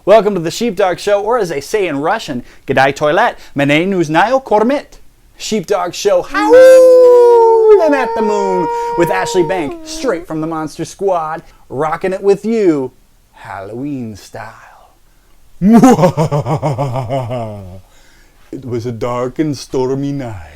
Welcome to the Sheepdog Show, or as they say in Russian, G'day toilet, mene nuznayo kormit. Sheepdog Show, howling at the moon with Ashley Bank, straight from the Monster Squad, rocking it with you, Halloween style. It was a dark and stormy night.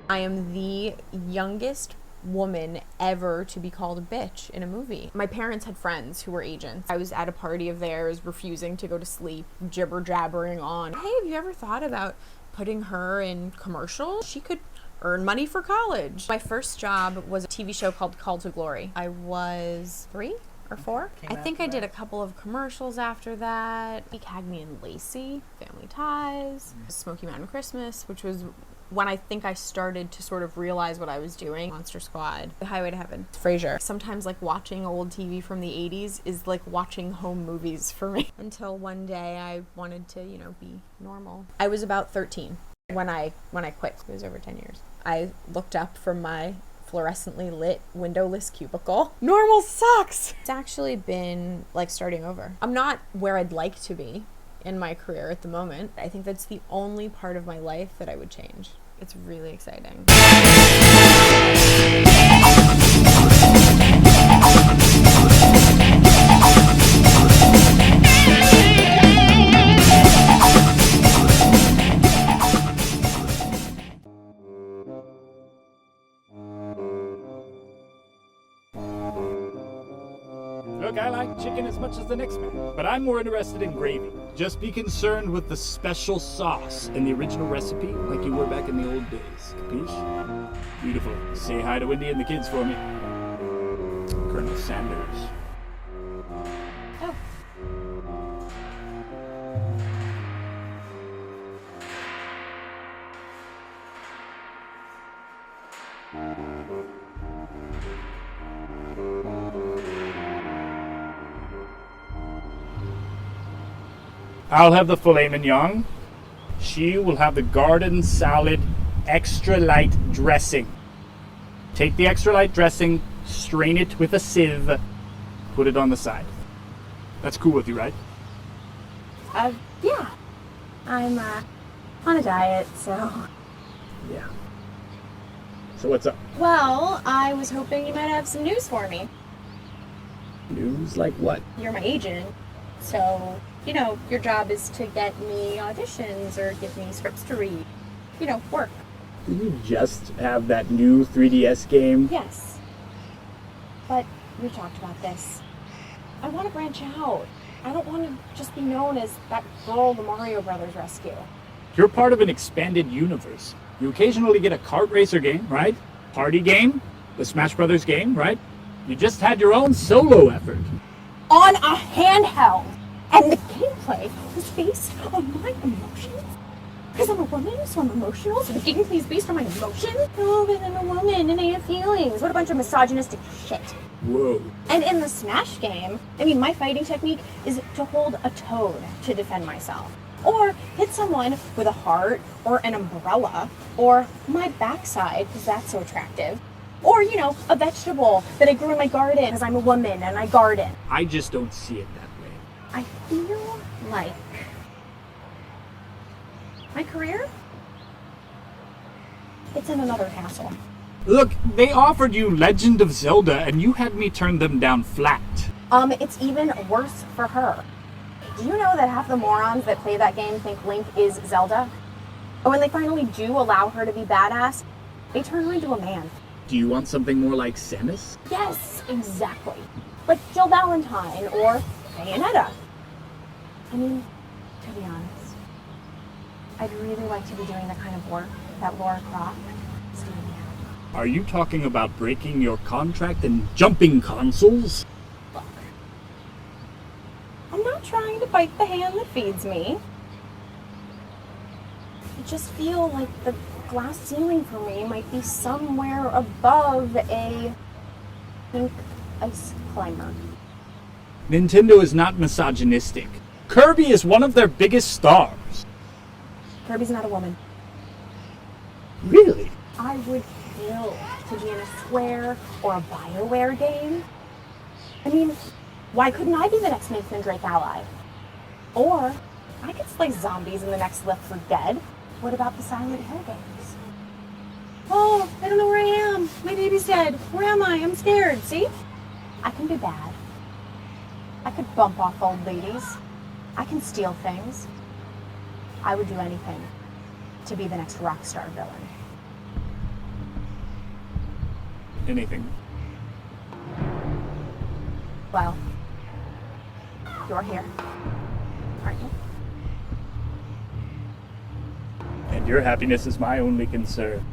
I am the youngest woman ever to be called a bitch in a movie. My parents had friends who were agents. I was at a party of theirs, refusing to go to sleep, jibber-jabbering on, hey, have you ever thought about putting her in commercials? She could earn money for college. My first job was a TV show called Call to Glory. I was 3 or 4. I think I did a couple of commercials after that. Cagney and Lacey, Family Ties, Smoky Mountain Christmas, which was when I think I started to sort of realize what I was doing. Monster Squad, The Highway to Heaven, Frasier. Sometimes like watching old TV from the 80s is like watching home movies for me. Until one day I wanted to, be normal. I was about 13 when I quit. It was over 10 years. I looked up from my fluorescently lit windowless cubicle. Normal sucks! It's actually been like starting over. I'm not where I'd like to be in my career at the moment. I think that's the only part of my life that I would change. It's really exciting. Look, I like chicken as much as the next man, but I'm more interested in gravy. Just be concerned with the special sauce in the original recipe, like you were back in the old days. Capiche? Beautiful. Say hi to Wendy and the kids for me. Colonel Sanders. Oh. I'll have the filet mignon. She will have the garden salad extra light dressing. Take the extra light dressing, strain it with a sieve, put it on the side. That's cool with you, right? Yeah. I'm on a diet, so. Yeah. So what's up? Well, I was hoping you might have some news for me. News like what? You're my agent, so, your job is to get me auditions or give me scripts to read. Work. Did you just have that new 3DS game? Yes. But we talked about this. I want to branch out. I don't want to just be known as that girl the Mario Brothers rescue. You're part of an expanded universe. You occasionally get a kart racer game, right? Party game? The Smash Brothers game, right? You just had your own solo effort. On a handheld. And the gameplay was based on my emotions. Because I'm a woman, so I'm emotional. So the gameplay is based on my emotions. Oh, but I'm a woman and I have feelings. What a bunch of misogynistic shit. Whoa. And in the Smash game, my fighting technique is to hold a toad to defend myself. Or hit someone with a heart, or an umbrella, or my backside, because that's so attractive. Or, a vegetable that I grew in my garden, because I'm a woman and I garden. I just don't see it that way. I feel like my career, it's in another castle. Look, they offered you Legend of Zelda, and you had me turn them down flat. It's even worse for her. Do you know that half the morons that play that game think Link is Zelda? And when they finally do allow her to be badass, they turn her into a man. Do you want something more like Samus? Yes, exactly. Like Jill Valentine or Bayonetta. To be honest, I'd really like to be doing the kind of work that Laura Croft is doing now. Are you talking about breaking your contract and jumping consoles? Look, I'm not trying to bite the hand that feeds me. I just feel like the glass ceiling for me might be somewhere above a pink ice climber. Nintendo is not misogynistic. Kirby is one of their biggest stars. Kirby's not a woman. Really? I would kill to be in a Square or a BioWare game. I mean, why couldn't I be the next Nathan Drake ally? Or I could slay zombies in the next Left 4 Dead. What about the Silent Hill games? Oh, I don't know where I am. My baby's dead. Where am I? I'm scared. See? I can be bad. I could bump off old ladies. I can steal things. I would do anything to be the next rock star villain. Anything. Well, you're here, aren't you? And your happiness is my only concern.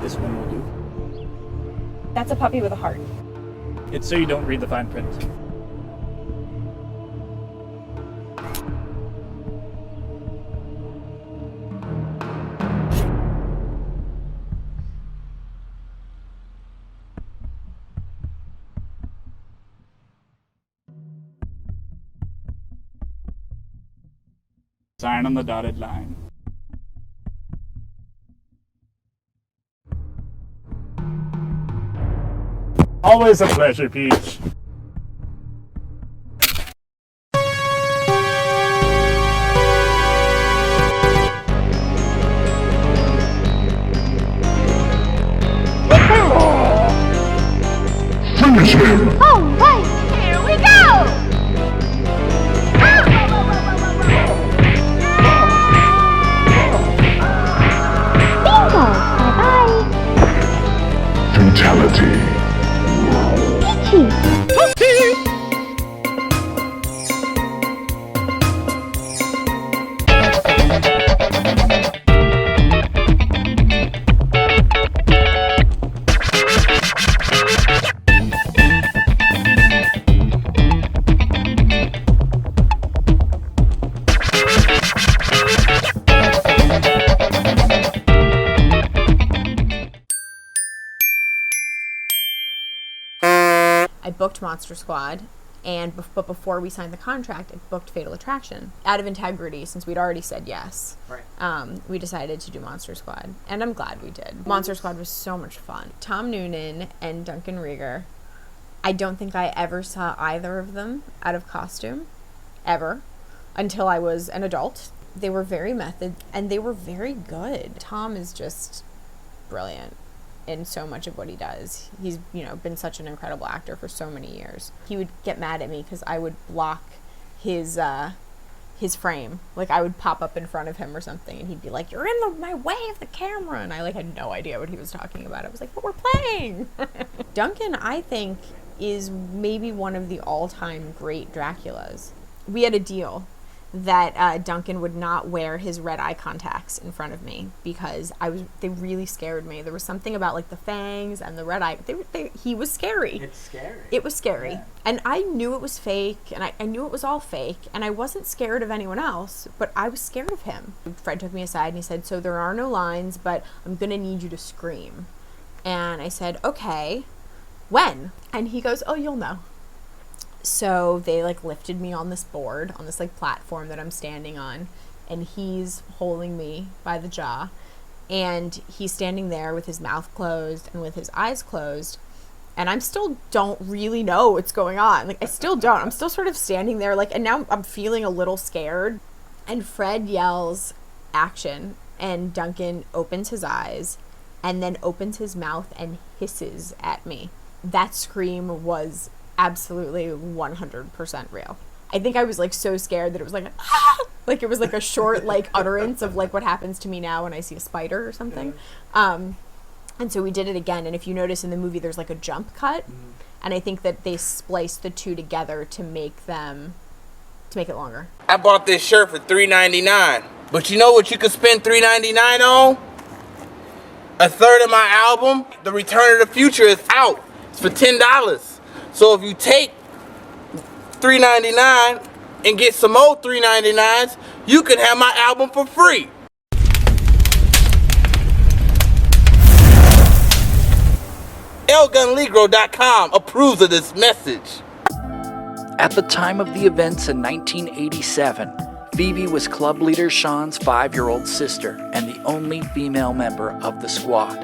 This one will do. That's a puppy with a heart. It's so you don't read the fine print. Sign on the dotted line. Always a pleasure, Peach. Finish him! All right, here we go! Bingo! Bye-bye! Fatality. Peachy! I booked Monster Squad, but before we signed the contract, I booked Fatal Attraction. Out of integrity, since we'd already said yes, we decided to do Monster Squad, and I'm glad we did. Monster Squad was so much fun. Tom Noonan and Duncan Rieger, I don't think I ever saw either of them out of costume, ever, until I was an adult. They were very method, and they were very good. Tom is just brilliant in so much of what he does. He's, been such an incredible actor for so many years. He would get mad at me because I would block his frame. Like, I would pop up in front of him or something, and he'd be like, "You're in my way of the camera," and I had no idea what he was talking about. I was like, "But we're playing." Duncan, I think, is maybe one of the all-time great Draculas. We had a deal that Duncan would not wear his red eye contacts in front of me because they really scared me. There was something about the fangs and the red eye. He was scary. It's scary. It was scary. Yeah. And I knew it was fake, and I knew it was all fake, and I wasn't scared of anyone else, but I was scared of him. Fred took me aside and he said, "So there are no lines, but I'm gonna need you to scream." And I said, "Okay, when?" And he goes, "Oh, you'll know." So they lifted me on this board, on this platform that I'm standing on, and he's holding me by the jaw, and he's standing there with his mouth closed and with his eyes closed, and I still don't really know what's going on. I still don't. I'm still sort of standing there, and now I'm feeling a little scared. And Fred yells, "Action," and Duncan opens his eyes and then opens his mouth and hisses at me. That scream was absolutely 100% real. I think I was so scared that it was ah! It was a short utterance of what happens to me now when I see a spider or something. And so we did it again, and if you notice in the movie there's a jump cut, and I think that they spliced the two together to make it longer. I bought this shirt for $3.99, but you know what you could spend $3.99 on? A third of my album, The Return of the Future, is out. It's for $10. So if you take $3.99 and get some more $3.99s, you can have my album for free. ElGunLegro.com approves of this message. At the time of the events in 1987, Phoebe was club leader Sean's 5-year-old sister and the only female member of the squad.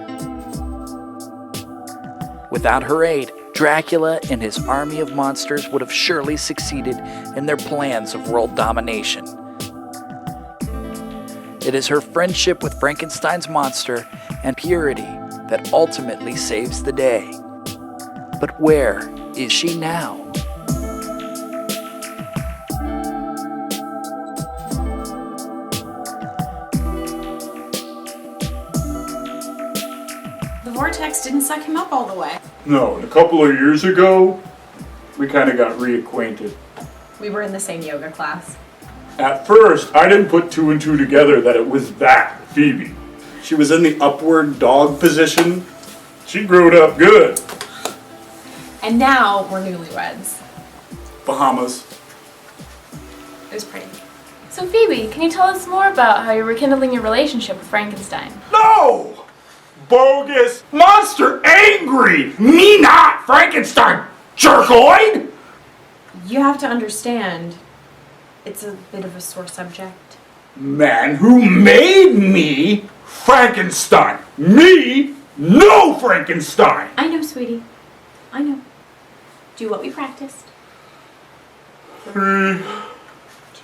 Without her aid, Dracula and his army of monsters would have surely succeeded in their plans of world domination. It is her friendship with Frankenstein's monster and purity that ultimately saves the day. But where is she now? The vortex didn't suck him up all the way. No, and a couple of years ago, we kind of got reacquainted. We were in the same yoga class. At first, I didn't put 2 and 2 together that it was that Phoebe. She was in the upward dog position. She growed up good. And now we're newlyweds. Bahamas. It was pretty. So Phoebe, can you tell us more about how you're rekindling your relationship with Frankenstein? No! Bogus! Monster angry! Me not! Frankenstein! Jerkoid! You have to understand, it's a bit of a sore subject. Man who made me Frankenstein! Me? No Frankenstein! I know, sweetie. I know. Do what we practiced. 3,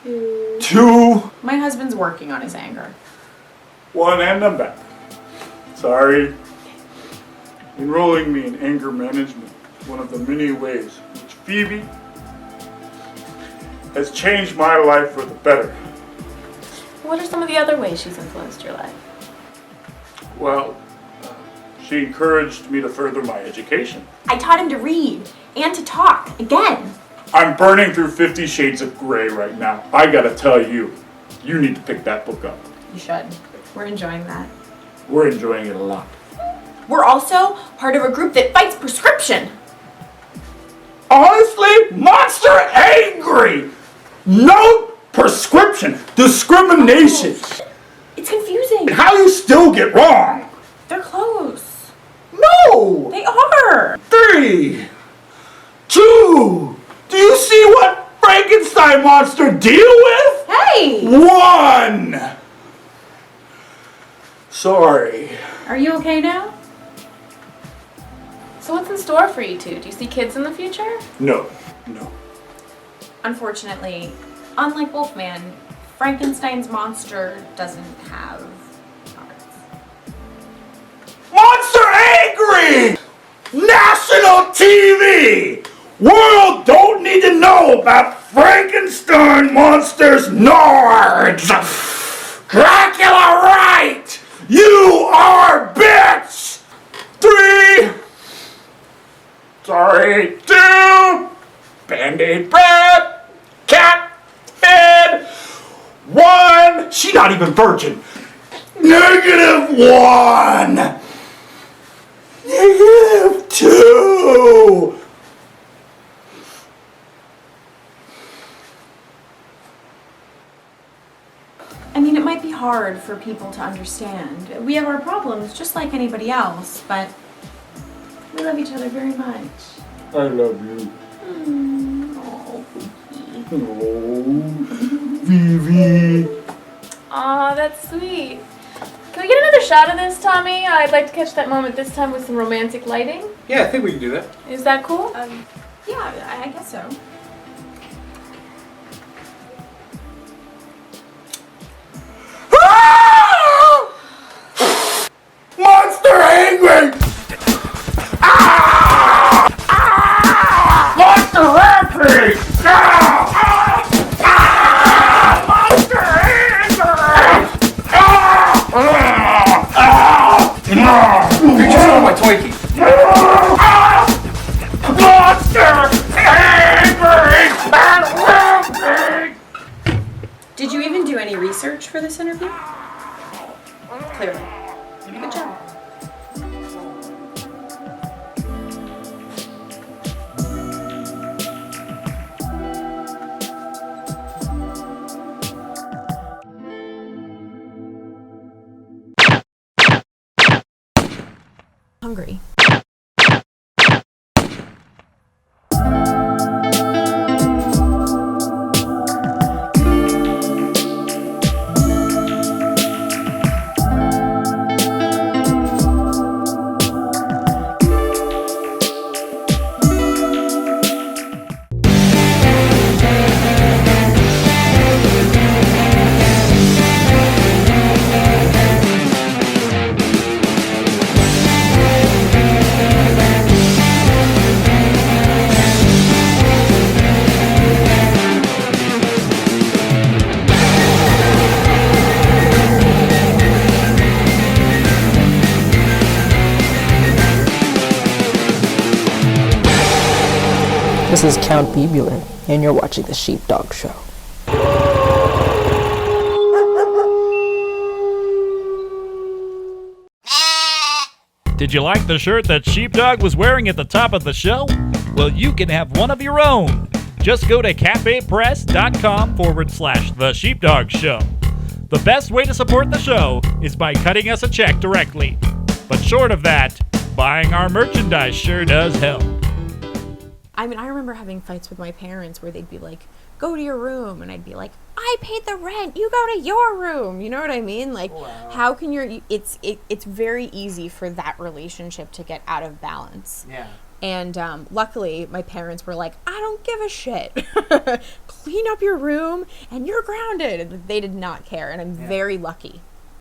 2. 2, My husband's working on his anger. 1, and I'm back. Sorry. Enrolling me in anger management is one of the many ways in which Phoebe has changed my life for the better. What are some of the other ways she's influenced your life? Well, she encouraged me to further my education. I taught him to read and to talk again. I'm burning through 50 Shades of Grey right now. I gotta tell you, you need to pick that book up. You should. We're enjoying that. We're enjoying it a lot. We're also part of a group that fights prescription. Honestly, monster angry! No prescription, discrimination. It's confusing. How you still get wrong? They're close. No! They are. 3, 2, do you see what Frankenstein monster deal with? Hey! 1! Sorry. Are you okay now? So what's in store for you two? Do you see kids in the future? No. Unfortunately, unlike Wolfman, Frankenstein's monster doesn't have hearts. Monster angry! National TV! World don't need to know about Frankenstein monsters nards! Dracula right! You are bitch! 3, sorry, 2, Band-Aid bread, cat, bed, 1, she not even virgin, -1, -2. I mean, it might be hard for people to understand. We have our problems just like anybody else, but we love each other very much. I love you. Oh, Oh, Vivi. Aw, that's sweet. Can we get another shot of this, Tommy? I'd like to catch that moment this time with some romantic lighting. Yeah, I think we can do that. Is that cool? yeah, I guess so. Monster angry! Ah! Ah! Monster rampage! Ah! Ah! Ah! Monster angry! Ah! Ah! Ah! You just stole my Twinkie. Ah! Monster angry and rampage! Did you even do any research for this interview? Clearly. Good job. Hungry. This is Count Bubular, and you're watching the Sheepdog Show. Did you like the shirt that Sheepdog was wearing at the top of the show? Well, you can have one of your own. Just go to cafepress.com/The Sheepdog Show. The best way to support the show is by cutting us a check directly. But short of that, buying our merchandise sure does help. I mean, I remember having fights with my parents where they'd be like, go to your room. And I'd be like, I paid the rent. You go to your room. You know what I mean? Like, how can it's very easy for that relationship to get out of balance. Yeah. And luckily, my parents were like, I don't give a shit. Clean up your room and you're grounded. And they did not care. And I'm very lucky